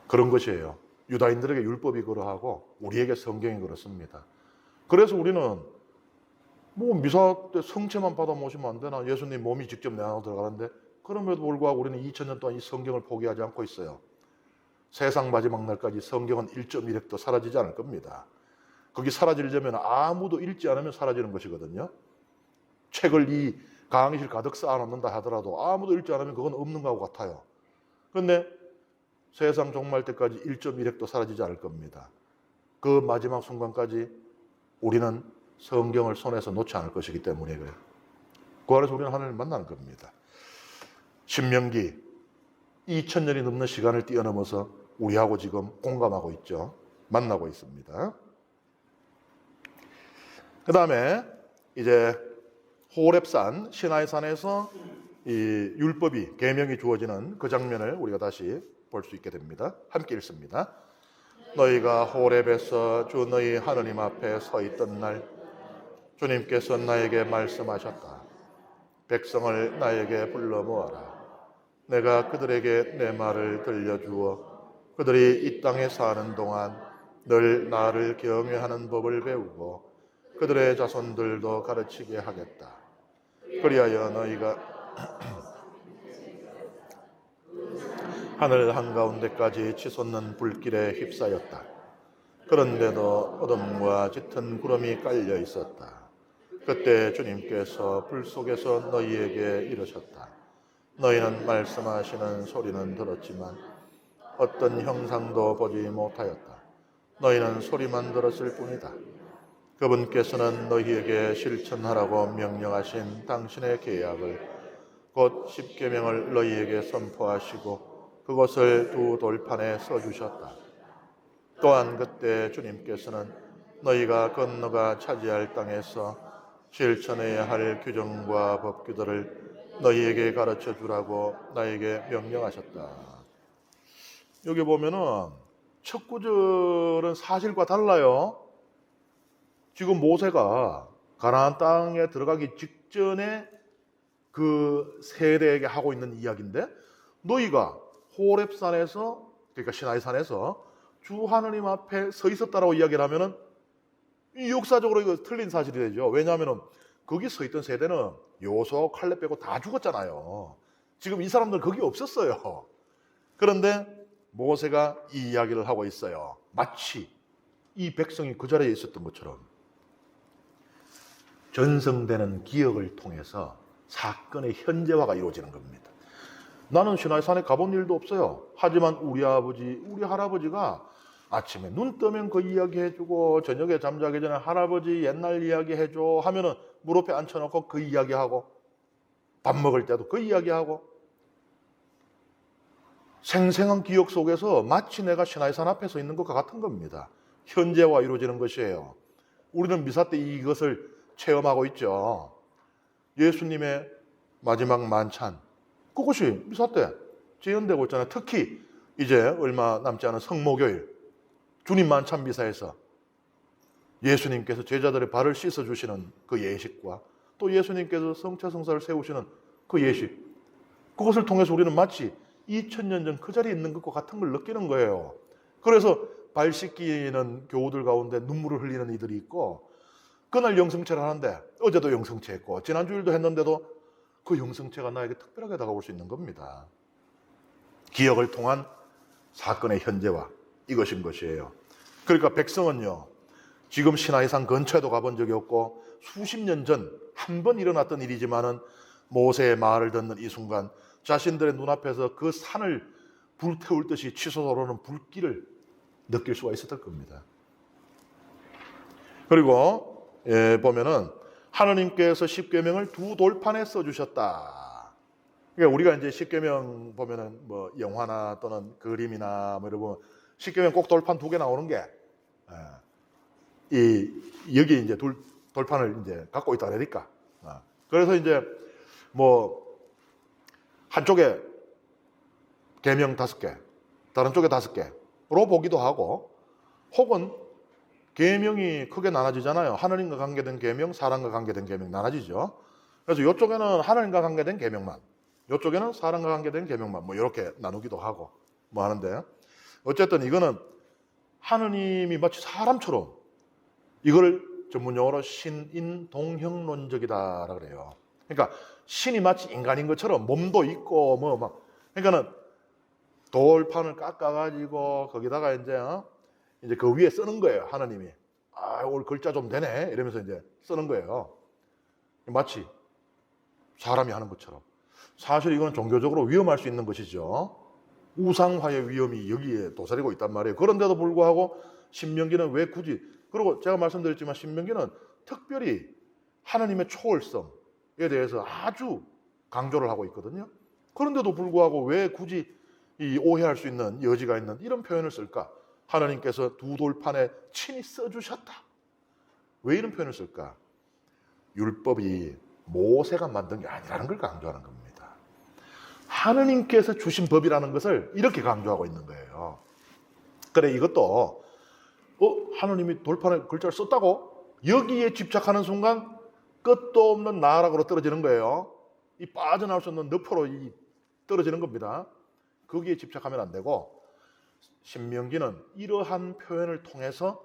그런 것이에요. 유다인들에게 율법이 그러하고 우리에게 성경이 그렇습니다. 그래서 우리는 뭐 미사 때 성체만 받아 모시면 안 되나? 예수님 몸이 직접 내 안으로 들어가는데, 그럼에도 불구하고 우리는 2000년 동안 이 성경을 포기하지 않고 있어요. 세상 마지막 날까지 성경은 1.1획도 사라지지 않을 겁니다. 거기 사라지려면 아무도 읽지 않으면 사라지는 것이거든요. 책을 이 강의실 가득 쌓아놓는다 하더라도 아무도 읽지 않으면 그건 없는 거하고 같아요. 그런데 세상 종말 때까지 1.1획도 사라지지 않을 겁니다. 그 마지막 순간까지 우리는 성경을 손에서 놓지 않을 것이기 때문에 그래요. 그 안에서 우리는 하나님을 만나는 겁니다. 신명기 2000년이 넘는 시간을 뛰어넘어서 우리하고 지금 공감하고 있죠. 만나고 있습니다. 그 다음에 이제 호렙산 시나이산에서 이 율법이 계명이 주어지는 그 장면을 우리가 다시 볼 수 있게 됩니다. 함께 읽습니다. 너희가 호렙에서 주 너희 하느님 앞에 서 있던 날 주님께서 나에게 말씀하셨다. 백성을 나에게 불러 모아라. 내가 그들에게 내 말을 들려주어 그들이 이 땅에 사는 동안 늘 나를 경외하는 법을 배우고 그들의 자손들도 가르치게 하겠다. 그리하여 너희가 하늘 한가운데까지 치솟는 불길에 휩싸였다. 그런데도 어둠과 짙은 구름이 깔려 있었다. 그때 주님께서 불 속에서 너희에게 이르셨다. 너희는 말씀하시는 소리는 들었지만 어떤 형상도 보지 못하였다. 너희는 소리만 들었을 뿐이다. 그분께서는 너희에게 실천하라고 명령하신 당신의 계약을 곧 십계명을 너희에게 선포하시고 그것을 두 돌판에 써주셨다. 또한 그때 주님께서는 너희가 건너가 차지할 땅에서 실천해야 할 규정과 법규들을 너희에게 가르쳐 주라고 나에게 명령하셨다. 여기 보면은 첫 구절은 사실과 달라요. 지금 모세가 가나안 땅에 들어가기 직전에 그 세대에게 하고 있는 이야기인데, 너희가 호렙산에서, 그러니까 시나이산에서 주 하느님 앞에 서 있었다라고 이야기를 하면은 이 역사적으로 이거 틀린 사실이 되죠. 왜냐하면은 거기 서 있던 세대는 요수와 칼렙 빼고 다 죽었잖아요. 지금 이 사람들은 거기 없었어요. 그런데 모세가 이 이야기를 하고 있어요. 마치 이 백성이 그 자리에 있었던 것처럼 전성되는 기억을 통해서 사건의 현재화가 이루어지는 겁니다. 나는 시나이산에 가본 일도 없어요. 하지만 우리 아버지, 우리 할아버지가 아침에 눈 뜨면 그 이야기 해주고 저녁에 잠자기 전에 할아버지 옛날 이야기 해줘 하면은 무릎에 앉혀놓고 그 이야기하고 밥 먹을 때도 그 이야기하고 생생한 기억 속에서 마치 내가 시나이산 앞에 서 있는 것과 같은 겁니다. 현재화 이루어지는 것이에요. 우리는 미사 때 이것을 체험하고 있죠. 예수님의 마지막 만찬, 그것이 미사 때 재현되고 있잖아요. 특히 이제 얼마 남지 않은 성모교일 주님 만찬 미사에서 예수님께서 제자들의 발을 씻어주시는 그 예식과 또 예수님께서 성차성사를 세우시는 그 예식, 그것을 통해서 우리는 마치 2000년 전 그 자리에 있는 것과 같은 걸 느끼는 거예요. 그래서 발 씻기는 교우들 가운데 눈물을 흘리는 이들이 있고, 그날 영성체를 하는데 어제도 영성체 했고 지난주일도 했는데도 그 영성체가 나에게 특별하게 다가올 수 있는 겁니다. 기억을 통한 사건의 현재화, 이것인 것이에요. 그러니까 백성은요, 지금 시나이산 근처에도 가본 적이 없고 수십 년 전 한 번 일어났던 일이지만은 모세의 말을 듣는 이 순간 자신들의 눈앞에서 그 산을 불태울 듯이 치솟아오르는 불길을 느낄 수가 있었을 겁니다. 그리고 보면은 하느님께서 십계명을 두 돌판에 써주셨다. 그러니까 우리가 이제 십계명 보면은 뭐 영화나 또는 그림이나 뭐 이러고 십계명 꼭 돌판 두 개 나오는 게 여기 이제 돌판을 이제 갖고 있다 그러니까. 그래서 이제 뭐 한쪽에 계명 5개, 다른 쪽에 5개로 보기도 하고, 혹은 계명이 크게 나눠지잖아요. 하나님과 관계된 계명, 사람과 관계된 계명 나눠지죠. 그래서 이쪽에는 하나님과 관계된 계명만, 이쪽에는 사람과 관계된 계명만, 뭐 이렇게 나누기도 하고 뭐 하는데, 어쨌든 이거는 하느님이 마치 사람처럼, 이걸 전문용어로 신인동형론적이다라고 그래요. 그러니까 신이 마치 인간인 것처럼 몸도 있고 뭐 막, 그러니까는 돌판을 깎아가지고 거기다가 이제 그 위에 쓰는 거예요. 하나님이 오늘 글자 좀 되네 이러면서 이제 쓰는 거예요. 마치 사람이 하는 것처럼. 사실 이건 종교적으로 위험할 수 있는 것이죠. 우상화의 위험이 여기에 도사리고 있단 말이에요. 그런데도 불구하고 신명기는 왜 굳이, 그리고 제가 말씀드렸지만 신명기는 특별히 하나님의 초월성에 대해서 아주 강조를 하고 있거든요. 그런데도 불구하고 왜 굳이 이 오해할 수 있는 여지가 있는 이런 표현을 쓸까? 하나님께서 두 돌판에 친히 써주셨다. 왜 이런 표현을 쓸까? 율법이 모세가 만든 게 아니라는 걸 강조하는 겁니다. 하나님께서 주신 법이라는 것을 이렇게 강조하고 있는 거예요. 그래, 이것도 하나님이 돌판에 글자를 썼다고? 여기에 집착하는 순간 끝도 없는 나락으로 떨어지는 거예요. 이 빠져나올 수 없는 너퍼로 떨어지는 겁니다. 거기에 집착하면 안 되고, 신명기는 이러한 표현을 통해서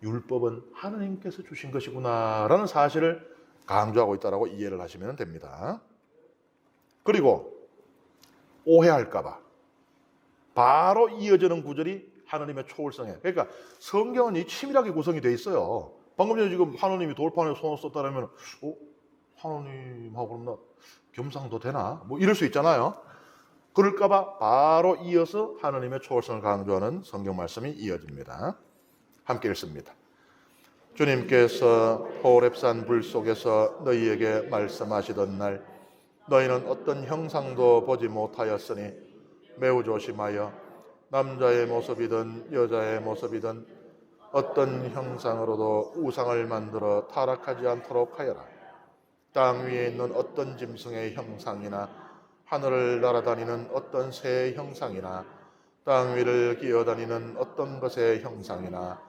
율법은 하나님께서 주신 것이구나 라는 사실을 강조하고 있다고 이해를 하시면 됩니다. 그리고 오해할까 봐 바로 이어지는 구절이 하나님의 초월성에, 그러니까 성경은 이 치밀하게 구성이 되어 있어요. 방금 전에 지금 하나님이 돌판에 손을 썼다면 하나님하고 그럼 나 겸상도 되나? 뭐 이럴 수 있잖아요. 그럴까봐 바로 이어서 하나님의 초월성을 강조하는 성경 말씀이 이어집니다. 함께 읽습니다. 주님께서 호렙산 불 속에서 너희에게 말씀하시던 날 너희는 어떤 형상도 보지 못하였으니 매우 조심하여 남자의 모습이든 여자의 모습이든 어떤 형상으로도 우상을 만들어 타락하지 않도록 하여라. 땅 위에 있는 어떤 짐승의 형상이나 하늘을 날아다니는 어떤 새의 형상이나 땅 위를 기어다니는 어떤 것의 형상이나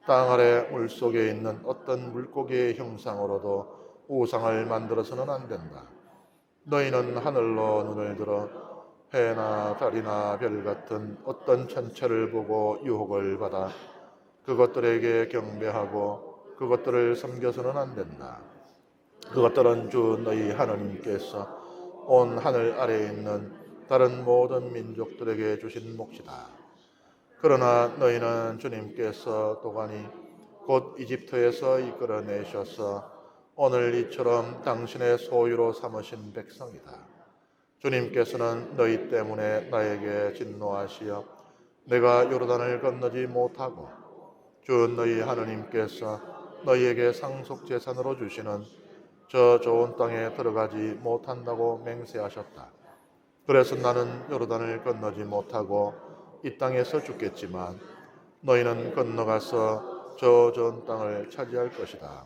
땅 아래 물속에 있는 어떤 물고기의 형상으로도 우상을 만들어서는 안 된다. 너희는 하늘로 눈을 들어 해나 달이나 별 같은 어떤 천체를 보고 유혹을 받아 그것들에게 경배하고 그것들을 섬겨서는 안 된다. 그것들은 주 너희 하나님께서 온 하늘 아래에 있는 다른 모든 민족들에게 주신 몫이다. 그러나 너희는 주님께서 도가니 곧 이집트에서 이끌어내셔서 오늘 이처럼 당신의 소유로 삼으신 백성이다. 주님께서는 너희 때문에 나에게 진노하시어 내가 요르단을 건너지 못하고 주 너희 하나님께서 너희에게 상속재산으로 주시는 저 좋은 땅에 들어가지 못한다고 맹세하셨다. 그래서 나는 요르단을 건너지 못하고 이 땅에서 죽겠지만 너희는 건너가서 저 좋은 땅을 차지할 것이다.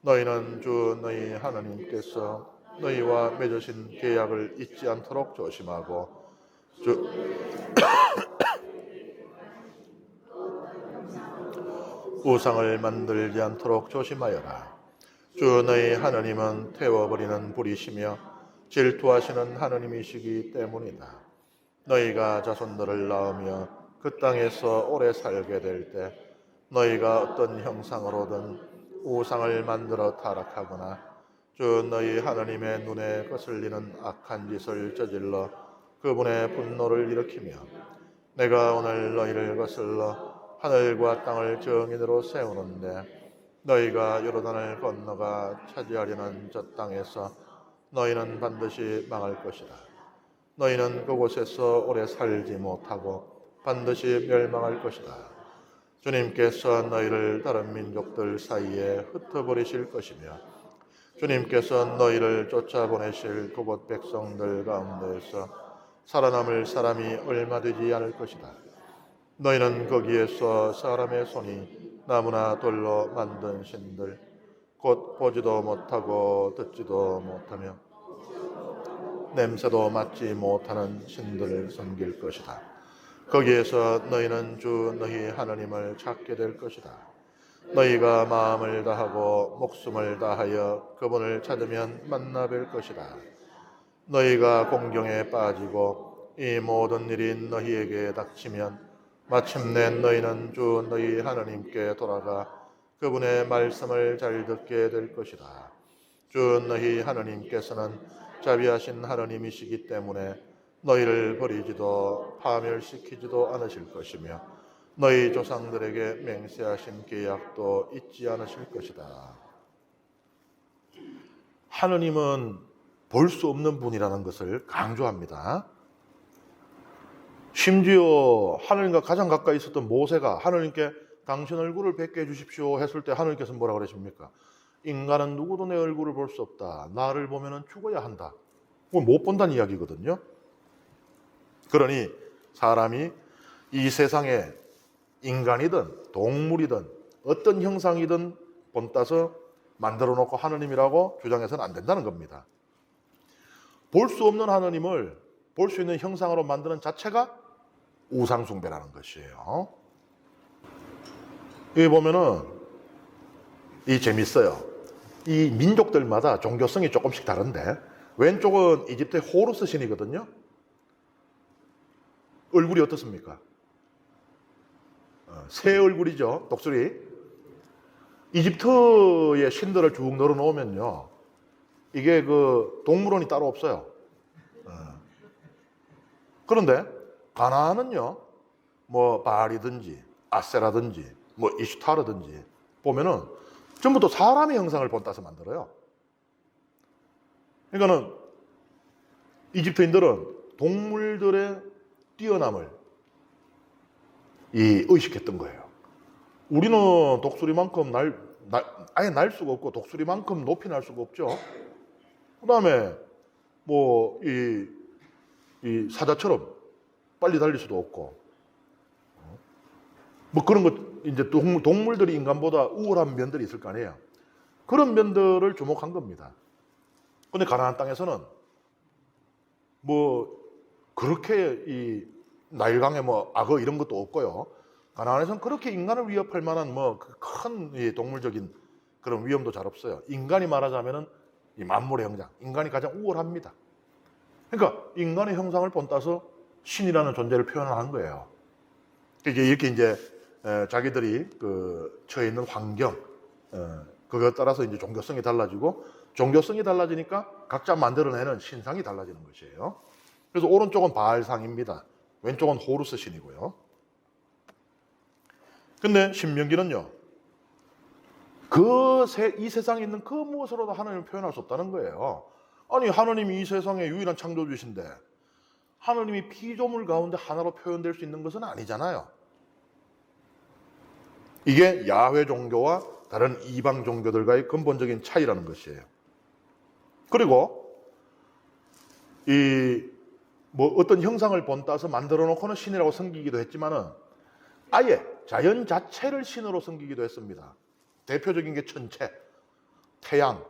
너희는 주 너희 하나님께서 너희와 맺으신 계약을 잊지 않도록 조심하고 우상을 만들지 않도록 조심하여라. 주 너희 하나님은 태워버리는 불이시며 질투하시는 하나님이시기 때문이다. 너희가 자손들을 낳으며 그 땅에서 오래 살게 될 때 너희가 어떤 형상으로든 우상을 만들어 타락하거나 주 너희 하나님의 눈에 거슬리는 악한 짓을 저질러 그분의 분노를 일으키며 내가 오늘 너희를 거슬러 하늘과 땅을 정인으로 세우는데 너희가 요르단을 건너가 차지하려는 저 땅에서 너희는 반드시 망할 것이다. 너희는 그곳에서 오래 살지 못하고 반드시 멸망할 것이다. 주님께서 너희를 다른 민족들 사이에 흩어버리실 것이며 주님께서 너희를 쫓아보내실 그곳 백성들 가운데에서 살아남을 사람이 얼마 되지 않을 것이다. 너희는 거기에서 사람의 손이 나무나 돌로 만든 신들 곧 보지도 못하고 듣지도 못하며 냄새도 맡지 못하는 신들을 섬길 것이다. 거기에서 너희는 주 너희 하나님을 찾게 될 것이다. 너희가 마음을 다하고 목숨을 다하여 그분을 찾으면 만나 뵐 것이다. 너희가 공경에 빠지고 이 모든 일이 너희에게 닥치면 마침내 너희는 주 너희 하나님께 돌아가 그분의 말씀을 잘 듣게 될 것이다. 주 너희 하나님께서는 자비하신 하나님이시기 때문에 너희를 버리지도 파멸시키지도 않으실 것이며 너희 조상들에게 맹세하신 계약도 잊지 않으실 것이다. 하나님은 볼 수 없는 분이라는 것을 강조합니다. 심지어 하나님과 가장 가까이 있었던 모세가 하나님께 당신 얼굴을 뵙게 해주십시오 했을 때 하나님께서 뭐라 그러십니까? 인간은 누구도 내 얼굴을 볼 수 없다. 나를 보면 죽어야 한다. 못 본다는 이야기거든요. 그러니 사람이 이 세상에 인간이든 동물이든 어떤 형상이든 본따서 만들어 놓고 하나님이라고 주장해서는 안 된다는 겁니다. 볼 수 없는 하나님을 볼 수 있는 형상으로 만드는 자체가 우상숭배라는 것이에요. 여기 보면은 이 재밌어요. 이 민족들마다 종교성이 조금씩 다른데 왼쪽은 이집트의 호루스 신이거든요. 얼굴이 어떻습니까? 새 얼굴이죠. 독수리. 이집트의 신들을 쭉 널어놓으면요. 이게 그 동물원이 따로 없어요. 그런데 가나안은요. 뭐 바알이든지 아세라든지 뭐 이슈타르든지 보면은 전부 다 사람의 형상을 본따서 만들어요. 그러니까는 이집트인들은 동물들의 뛰어남을 의식했던 거예요. 우리는 독수리만큼 아예 날 수가 없고 독수리만큼 높이 날 수가 없죠. 그 다음에 뭐 이 사자처럼 빨리 달릴 수도 없고 뭐 그런 것 이제 동물들이 인간보다 우월한 면들이 있을 거 아니에요. 그런 면들을 주목한 겁니다. 근데 가나안 땅에서는 뭐 그렇게 이 나일강에 뭐 악어 이런 것도 없고요. 가나안에서는 그렇게 인간을 위협할 만한 뭐 큰 동물적인 그런 위험도 잘 없어요. 인간이 말하자면은 이 만물의 형상, 인간이 가장 우월합니다. 그러니까 인간의 형상을 본따서 신이라는 존재를 표현하는 거예요. 이렇게 이제 자기들이 그 처해 있는 환경, 그거에 따라서 이제 종교성이 달라지고 종교성이 달라지니까 각자 만들어내는 신상이 달라지는 것이에요. 그래서 오른쪽은 바알상입니다. 왼쪽은 호루스 신이고요. 근데 신명기는요, 이 세상에 있는 그 무엇으로도 하나님을 표현할 수 없다는 거예요. 아니, 하나님이 이 세상의 유일한 창조주신데 하나님이 피조물 가운데 하나로 표현될 수 있는 것은 아니잖아요. 이게 야훼 종교와 다른 이방 종교들과의 근본적인 차이라는 것이에요. 그리고 뭐 어떤 형상을 본따서 만들어 놓고는 신이라고 섬기기도 했지만은 아예 자연 자체를 신으로 섬기기도 했습니다. 대표적인 게 천체, 태양.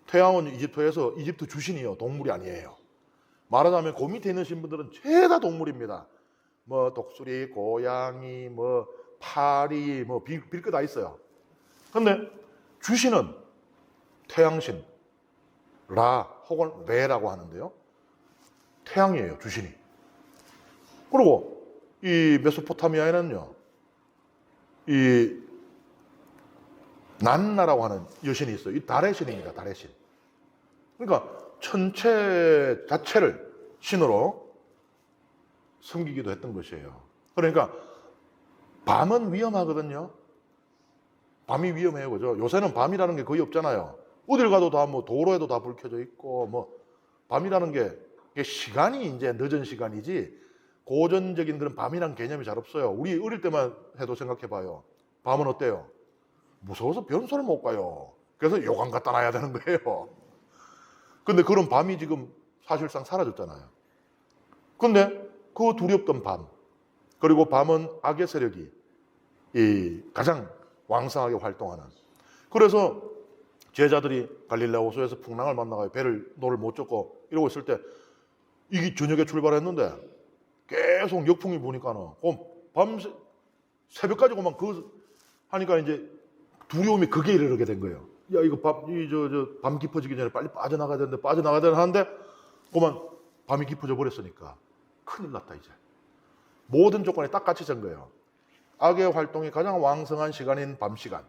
태양은 이집트에서 이집트 주신이요, 동물이 아니에요. 말하자면 그 밑에 있는 신분들은 죄다 동물입니다. 뭐 독수리, 고양이, 뭐 파리, 뭐 빌거 다 있어요. 근데 주신은 태양신, 라 혹은 레라고 하는데요. 태양이에요, 주신이. 그리고 이 메소포타미아에는요, 이 난나라고 하는 여신이 있어요. 이 달의 신입니다, 달의 신. 그러니까 천체 자체를 신으로 섬기기도 했던 것이에요. 그러니까 밤은 위험하거든요. 밤이 위험해요, 그죠? 요새는 밤이라는 게 거의 없잖아요. 어딜 가도 다 뭐 도로에도 다 불 켜져 있고, 뭐 밤이라는 게 시간이 이제 늦은 시간이지 고전적인 그런 밤이란 개념이 잘 없어요. 우리 어릴 때만 해도 생각해봐요. 밤은 어때요? 무서워서 변소를 못 가요. 그래서 요강 갖다 놔야 되는 거예요. 근데 그런 밤이 지금 사실상 사라졌잖아요. 근데 그 두렵던 밤, 그리고 밤은 악의 세력이 가장 왕성하게 활동하는. 그래서 제자들이 갈릴레아 호수에서 풍랑을 만나가 노를 못 젓고 이러고 있을 때 이게 저녁에 출발했는데 계속 역풍이 부니까는 밤새 새벽까지 그만 하니까 이제 두려움이 극에 이르게 된 거예요. 야, 이거 밤 깊어지기 전에 빨리 빠져나가야 되는데 하는데 그만 밤이 깊어져 버렸으니까 큰일 났다 이제. 모든 조건이 딱 같이 된 거예요. 악의 활동이 가장 왕성한 시간인 밤 시간.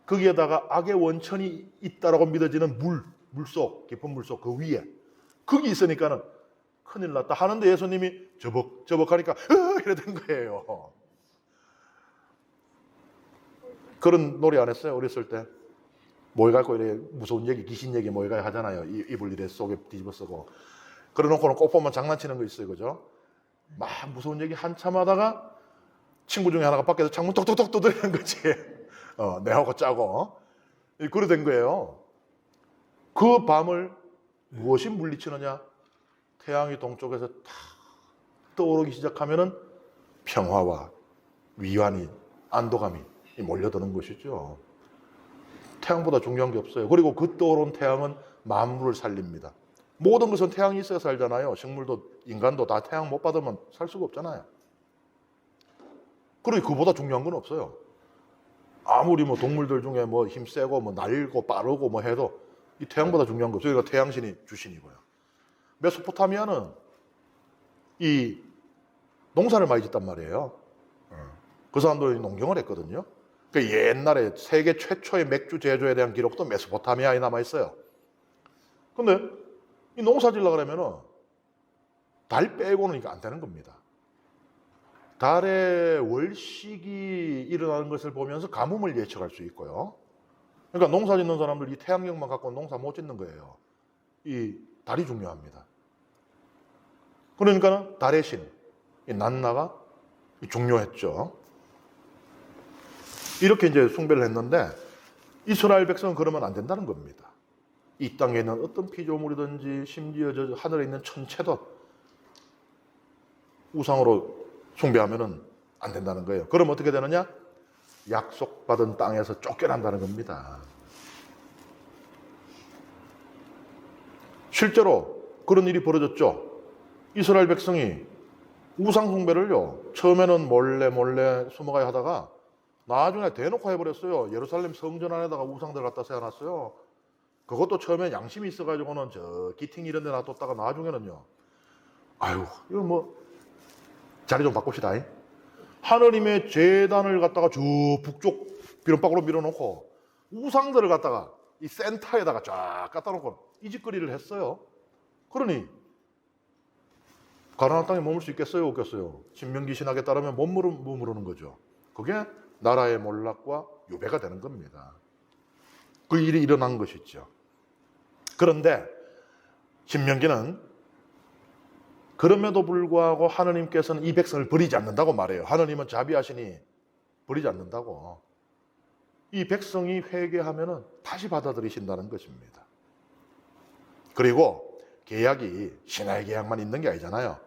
거기에다가 악의 원천이 있다라고 믿어지는 물속, 깊은 물속 그 위에 거기 있으니까는 큰일 났다 하는데 예수님이 저벅하니까 이래 된 거예요. 그런 놀이 안 했어요? 어렸을 때 뭘 갖고 이래 무서운 얘기, 귀신 얘기 뭘 갖고 하잖아요. 이불 이래 속에 뒤집어 쓰고. 그래놓고는 꼭 보면 장난치는 거 있어요, 그죠? 막 무서운 얘기 한참 하다가 친구 중에 하나가 밖에서 창문 톡톡톡 두드리는 거지. 내하고 짜고. 그래 된 거예요. 그 밤을 무엇이 물리치느냐? 태양이 동쪽에서 탁 떠오르기 시작하면은 평화와 위안이, 안도감이 몰려드는 것이죠. 태양보다 중요한 게 없어요. 그리고 그 떠오른 태양은 만물을 살립니다. 모든 것은 태양이 있어야 살잖아요. 식물도 인간도 다 태양 못 받으면 살 수가 없잖아요. 그리고 그보다 중요한 건 없어요. 아무리 뭐 동물들 중에 뭐 힘세고 뭐 날고 빠르고 뭐 해도 이 태양보다 중요한 거 없어요. 그러니까 태양신이 주신이고요. 메소포타미아는 이 농사를 많이 짓단 말이에요. 그 사람들이 농경을 했거든요. 그 옛날에 세계 최초의 맥주 제조에 대한 기록도 메소포타미아에 남아 있어요. 근데 이 농사 지으려고 그러면은 달 빼고는 이게 안 되는 겁니다. 달에 월식이 일어나는 것을 보면서 가뭄을 예측할 수 있고요. 그러니까 농사 짓는 사람들 이 태양력만 갖고 농사 못 짓는 거예요. 이 달이 중요합니다. 그러니까 달의 신, 이 난나가 중요했죠. 이렇게 이제 숭배를 했는데 이스라엘 백성은 그러면 안 된다는 겁니다. 이 땅에 있는 어떤 피조물이든지 심지어 저 하늘에 있는 천체도 우상으로 숭배하면은 안 된다는 거예요. 그럼 어떻게 되느냐? 약속받은 땅에서 쫓겨난다는 겁니다. 실제로 그런 일이 벌어졌죠. 이스라엘 백성이 우상 숭배를요, 처음에는 몰래 숨어가야 하다가 나중에 대놓고 해버렸어요. 예루살렘 성전 안에다가 우상들 갖다 세워놨어요. 그것도 처음에 양심이 있어가지고는 저 기팅 이런 데 놔뒀다가 나중에는요, 아유, 이거 뭐 자리 좀 바꿉시다. 하느님의 제단을 갖다가 저 북쪽 비론박으로 밀어놓고 우상들을 갖다가 이 센터에다가 쫙 갖다 놓고 이 짓거리를 했어요. 그러니 가나안 땅에 머물 수 있겠어요? 없겠어요? 신명기 신학에 따르면 못 머무르는 거죠. 그게 나라의 몰락과 유배가 되는 겁니다. 그 일이 일어난 것이죠. 그런데 신명기는 그럼에도 불구하고 하느님께서는 이 백성을 버리지 않는다고 말해요. 하느님은 자비하시니 버리지 않는다고. 이 백성이 회개하면 다시 받아들이신다는 것입니다. 그리고 계약이 신하의 계약만 있는 게 아니잖아요.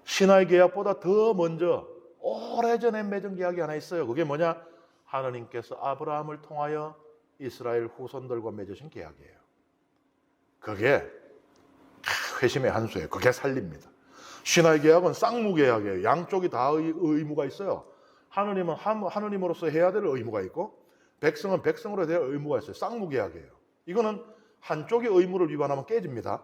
신하의 계약보다 더 먼저 오래전에 맺은 계약이 하나 있어요. 그게 뭐냐? 하느님께서 아브라함을 통하여 이스라엘 후손들과 맺으신 계약이에요. 그게 회심의 한 수예요. 그게 살립니다. 신하의 계약은 쌍무 계약이에요. 양쪽이 다 의무가 있어요. 하느님은 하느님으로서 해야 될 의무가 있고 백성은 백성으로 해야 될 의무가 있어요. 쌍무 계약이에요. 이거는 한쪽의 의무를 위반하면 깨집니다.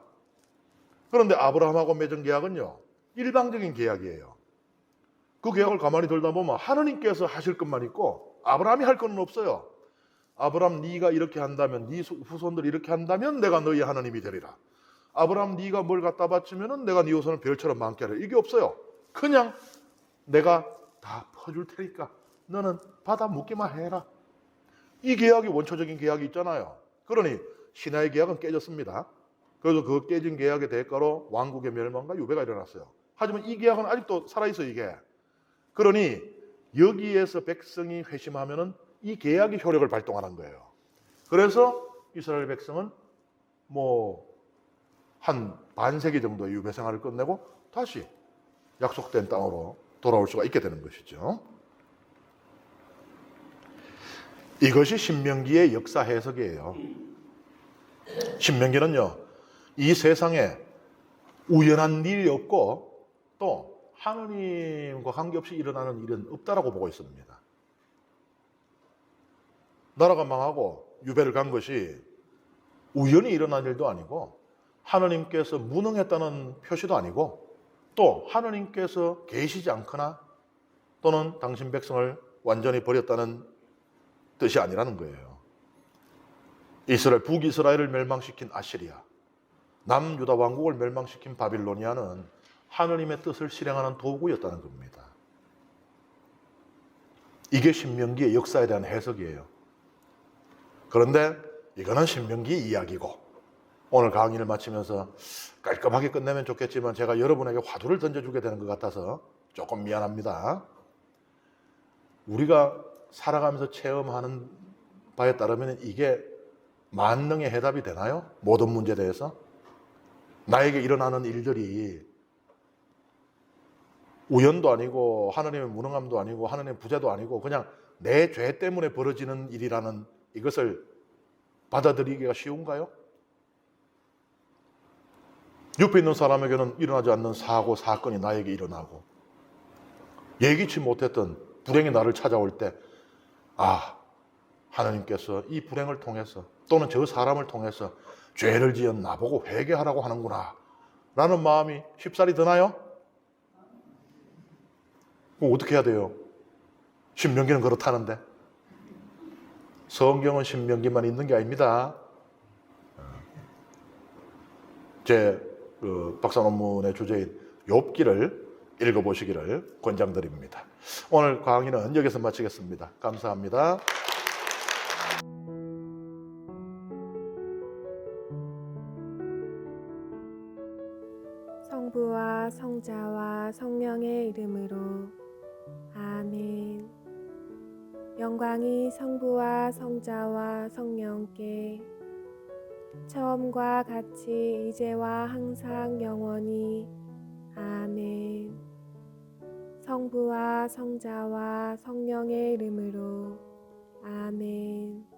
그런데 아브라함하고 맺은 계약은요, 일방적인 계약이에요. 그 계약을 가만히 들다 보면 하느님께서 하실 것만 있고 아브라함이 할 것은 없어요. 아브라함 네가 이렇게 한다면, 네 후손들이 이렇게 한다면 내가 너희 하느님이 되리라. 아브라함 네가 뭘 갖다 바치면은 내가 네 후손을 별처럼 많게 하리라. 이게 없어요. 그냥 내가 다 퍼줄 테니까 너는 받아 묻기만 해라. 이 계약이 원초적인 계약이 있잖아요. 그러니 신하의 계약은 깨졌습니다. 그래서 그 깨진 계약의 대가로 왕국의 멸망과 유배가 일어났어요. 하지만 이 계약은 아직도 살아있어요, 이게. 그러니 여기에서 백성이 회심하면은 이 계약이 효력을 발동하는 거예요. 그래서 이스라엘 백성은 한 반세기 정도의 유배 생활을 끝내고 다시 약속된 땅으로 돌아올 수가 있게 되는 것이죠. 이것이 신명기의 역사 해석이에요. 신명기는요, 이 세상에 우연한 일이 없고 또 하느님과 관계없이 일어나는 일은 없다라고 보고 있습니다. 나라가 망하고 유배를 간 것이 우연히 일어난 일도 아니고 하느님께서 무능했다는 표시도 아니고 또 하느님께서 계시지 않거나 또는 당신 백성을 완전히 버렸다는 뜻이 아니라는 거예요. 북이스라엘을 멸망시킨 아시리아, 남유다 왕국을 멸망시킨 바빌로니아는 하느님의 뜻을 실행하는 도구였다는 겁니다. 이게 신명기의 역사에 대한 해석이에요. 그런데 이거는 신명기 이야기고 오늘 강의를 마치면서 깔끔하게 끝내면 좋겠지만 제가 여러분에게 화두를 던져주게 되는 것 같아서 조금 미안합니다. 우리가 살아가면서 체험하는 바에 따르면 이게 만능의 해답이 되나요? 모든 문제에 대해서? 나에게 일어나는 일들이 우연도 아니고 하느님의 무능함도 아니고 하느님의 부재도 아니고 그냥 내 죄 때문에 벌어지는 일이라는 이것을 받아들이기가 쉬운가요? 옆에 있는 사람에게는 일어나지 않는 사고, 사건이 나에게 일어나고 예기치 못했던 불행이 나를 찾아올 때 하나님께서 이 불행을 통해서 또는 저 사람을 통해서 죄를 지은 나보고 회개하라고 하는구나 라는 마음이 쉽사리 드나요? 그럼 어떻게 해야 돼요? 신명기는 그렇다는데 성경은 신명기만 있는 게 아닙니다. 제 박사 논문의 주제인 욥기를 읽어보시기를 권장드립니다. 오늘 강의는 여기서 마치겠습니다. 감사합니다. 성부와 성자와 성령의 이름으로 아멘. 영광이 성부와 성자와 성령께 처음과 같이 이제와 항상 영원히 아멘. 성부와 성자와 성령의 이름으로 아멘.